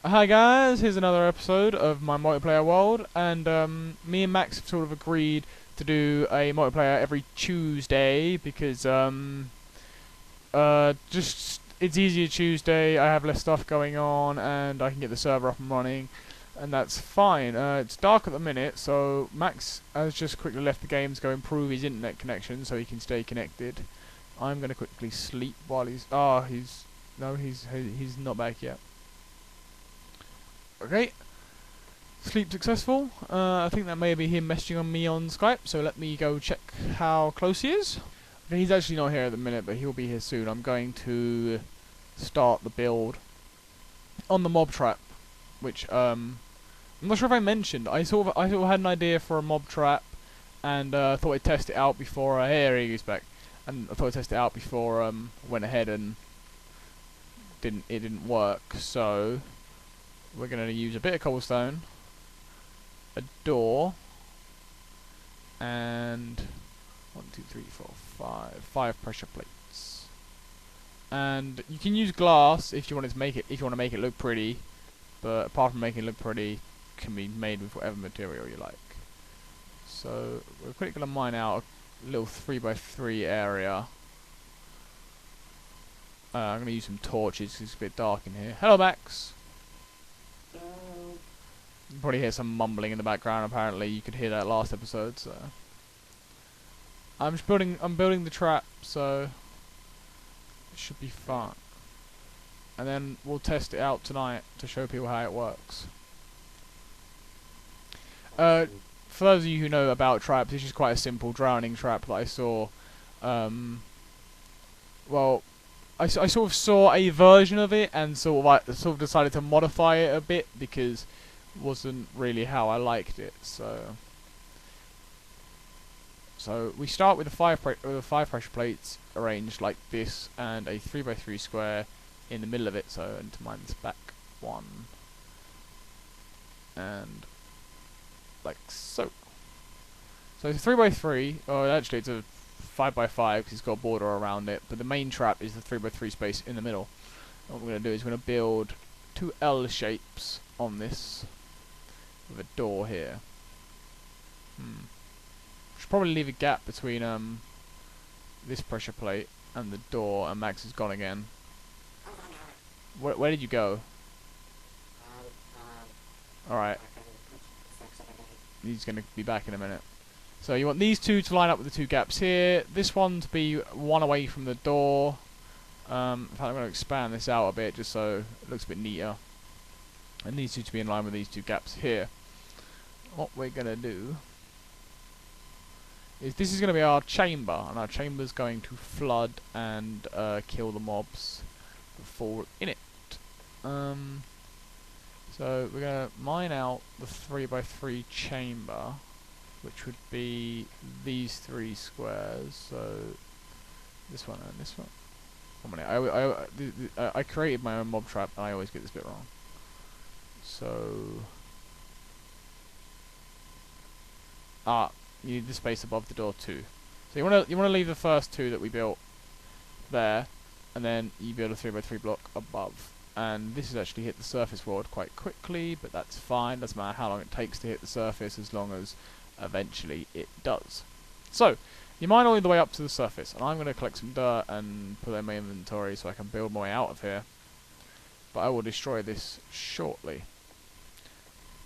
Hi guys, here's another episode of my multiplayer world, and me and Max have sort of agreed to do a multiplayer every Tuesday because just it's easier Tuesday. I have less stuff going on, and I can get the server up and running, and that's fine. It's dark at the minute, so Max has just quickly left the game to go improve his internet connection so he can stay connected. I'm gonna quickly sleep while he's not back yet. Okay, sleep successful. I think that may be him messaging on me on Skype, so let me go check how close he is. Okay, he's actually not here at the minute, but he'll be here soon. I'm going to start the build on the mob trap, which I'm not sure if I mentioned. I sort of had an idea for a mob trap, and thought I'd test it out before. Here he is back, and I thought I'd test it out before went ahead and it didn't work. So we're going to use a bit of cobblestone, a door, and 5 pressure plates. And you can use glass if you want to make it look pretty, but apart from making it look pretty, it can be made with whatever material you like. So we're quickly going to mine out a little 3x3 area. I'm going to use some torches because it's a bit dark in here. Hello, Max. You probably hear some mumbling in the background. Apparently, you could hear that last episode. So I'm building the trap, so it should be fun. And then we'll test it out tonight to show people how it works. For those of you who know about traps, this is quite a simple drowning trap that I saw. Well, I sort of saw a version of it and sort of decided to modify it a bit because wasn't really how I liked it. So we start with the five pressure plates arranged like this, and a 3x3 square in the middle of it. So I need to mine this back one, and like so. So it's a 3x3. Oh, actually it's a 5x5 because it's got a border around it. But the main trap is the 3x3 space in the middle. And what we're going to do is we're going to build 2 L shapes on this, with a door here. Should probably leave a gap between this pressure plate and the door. And Max is gone again. Where did you go? Alright. He's going to be back in a minute. So you want these two to line up with the 2 gaps here. This one to be one away from the door. In fact, I'm going to expand this out a bit just so it looks a bit neater. And these two to be in line with these 2 gaps here. What we're going to do is this is going to be our chamber, and our chamber's going to flood and kill the mobs that fall in it. So we're going to mine out the 3x3 chamber, which would be these 3 squares. So this one and this one. One minute, I created my own mob trap, and I always get this bit wrong. So you need the space above the door too. So you wanna leave the first 2 that we built there, and then you build a 3x3 block above. And this has actually hit the surface world quite quickly, but that's fine. Doesn't matter how long it takes to hit the surface, as long as eventually it does. So you mine all the way up to the surface, and I'm going to collect some dirt and put it in my inventory so I can build my way out of here. But I will destroy this shortly.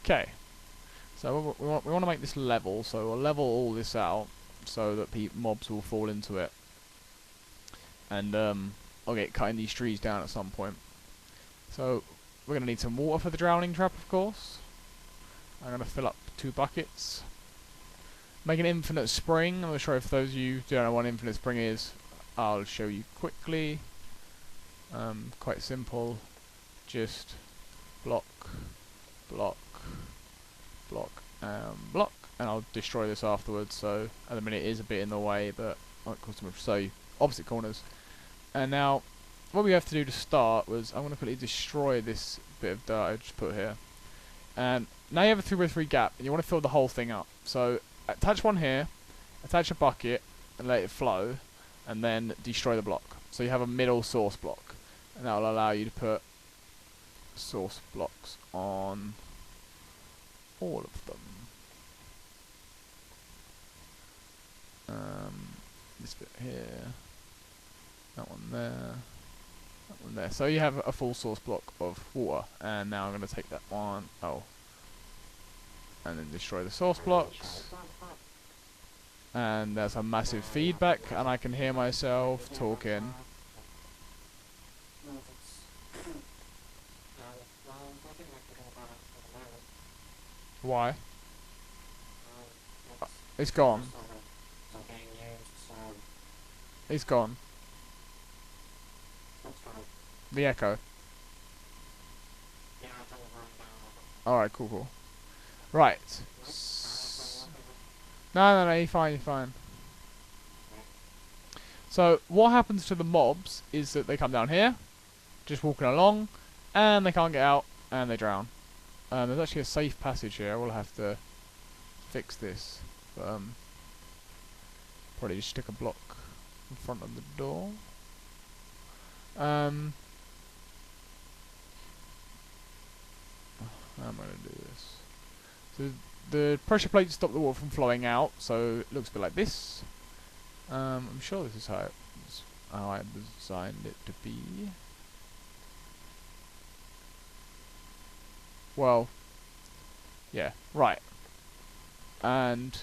Okay. So we want to make this level, so we'll level all this out so that mobs will fall into it. And I'll get cutting these trees down at some point. So we're going to need some water for the drowning trap, of course. I'm going to fill up 2 buckets. Make an infinite spring. I'm not sure if those of you who don't know what an infinite spring is, I'll show you quickly. Quite simple. Just block, block, block, block, and I'll destroy this afterwards. So at the minute it is a bit in the way, but I won't cause too much. So opposite corners. And now what we have to do to start was I'm going to quickly destroy this bit of dirt I just put here. And now you have a 3x3 gap, and you want to fill the whole thing up. So attach one here, attach a bucket, and let it flow, and then destroy the block. So you have a middle source block, and that will allow you to put source blocks on all of them. This bit here, that one there, that one there. So you have a full source block of water, and now I'm going to take that one, and then destroy the source blocks. And there's a massive feedback, and I can hear myself talking. Why? It's gone. It's gone. The echo. Alright, cool. Right. No, you're fine, you're fine. So, what happens to the mobs is that they come down here, just walking along, and they can't get out, and they drown. There's actually a safe passage here. I will have to fix this. But, probably just stick a block in front of the door. How am I going to do this? So the pressure plates stop the water from flowing out, so it looks a bit like this. I'm sure this is how I designed it to be. Well, yeah, right. And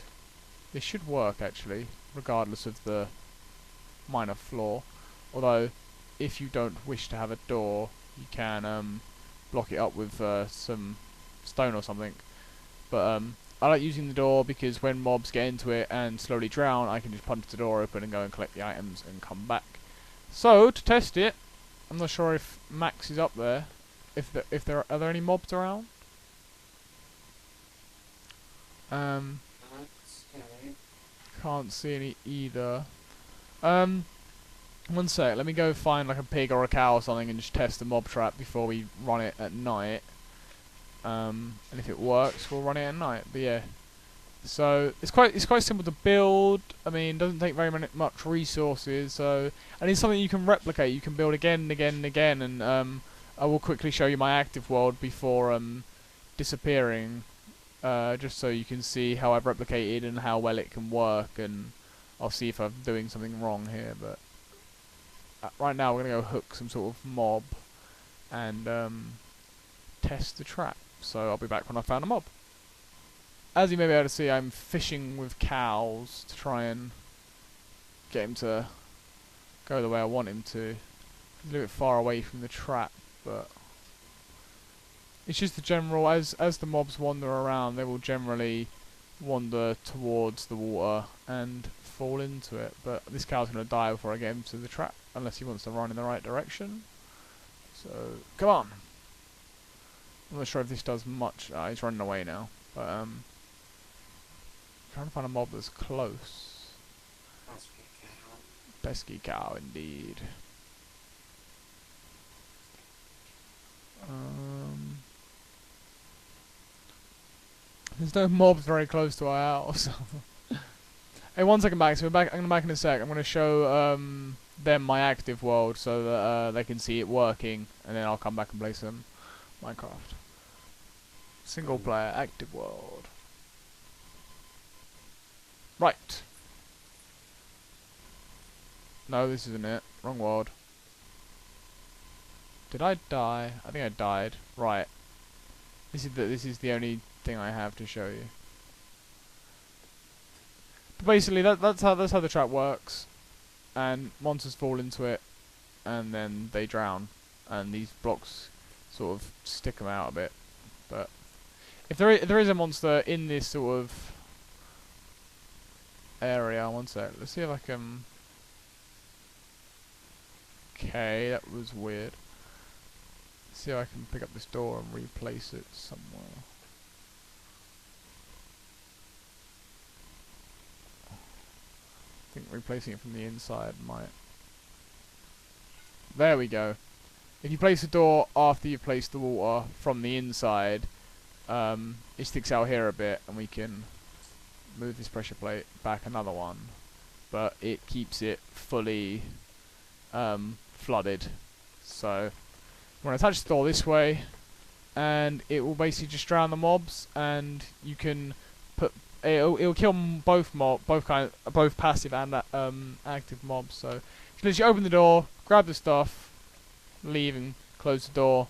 this should work actually, regardless of the minor flaw. Although, if you don't wish to have a door, you can block it up with some stone or something. But I like using the door because when mobs get into it and slowly drown, I can just punch the door open and go and collect the items and come back. So to test it, I'm not sure if Max is up there. If there are there any mobs around? Can't see any either. One sec. Let me go find like a pig or a cow or something and just test the mob trap before we run it at night. And if it works, we'll run it at night. But yeah, so it's quite simple to build. I mean, it doesn't take very much resources. So, and it's something you can replicate. You can build again and again and again. And I will quickly show you my active world before disappearing, just so you can see how I've replicated and how well it can work. And I'll see if I'm doing something wrong here. But right now we're gonna go hook some sort of mob and test the trap. So I'll be back when I found a mob. As you may be able to see, I'm fishing with cows to try and get him to go the way I want him to. He's a little bit far away from the trap, but it's just the general, as the mobs wander around, they will generally wander towards the water and fall into it. But this cow's going to die before I get him to the trap, unless he wants to run in the right direction. So, come on! I'm not sure if this does much. He's running away now. But trying to find a mob that's close. Pesky cow, indeed. There's no mobs very close to our house. Hey, 1 second back. So I'm gonna back in a sec. I'm gonna show them my active world so that they can see it working, and then I'll come back and play some Minecraft. Single player active world. Right. No, this isn't it. Wrong world. Did I die? I think I died. Right. This is the only thing I have to show you. But basically, that's how the trap works. And monsters fall into it, and then they drown, and these blocks sort of stick them out a bit. But if there is a monster in this sort of area, 1 sec. Let's see if I can. Okay, that was weird. Let's see if I can pick up this door and replace it somewhere. I think replacing it from the inside might. There we go. If you place the door after you've placed the water from the inside, it sticks out here a bit, and we can move this pressure plate back another one, but it keeps it fully flooded. So I'm going to attach the door this way, and it will basically just drown the mobs, and you can put it'll kill both passive and active mobs. So you literally open the door, grab the stuff, leave and close the door,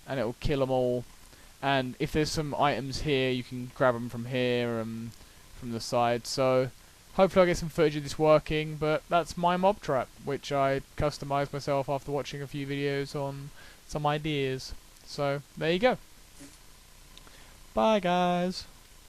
and it will kill them all. And if there's some items here, you can grab them from here and from the side. So hopefully I get some footage of this working, but that's my mob trap, which I customized myself after watching a few videos on some ideas. So there you go. Bye guys.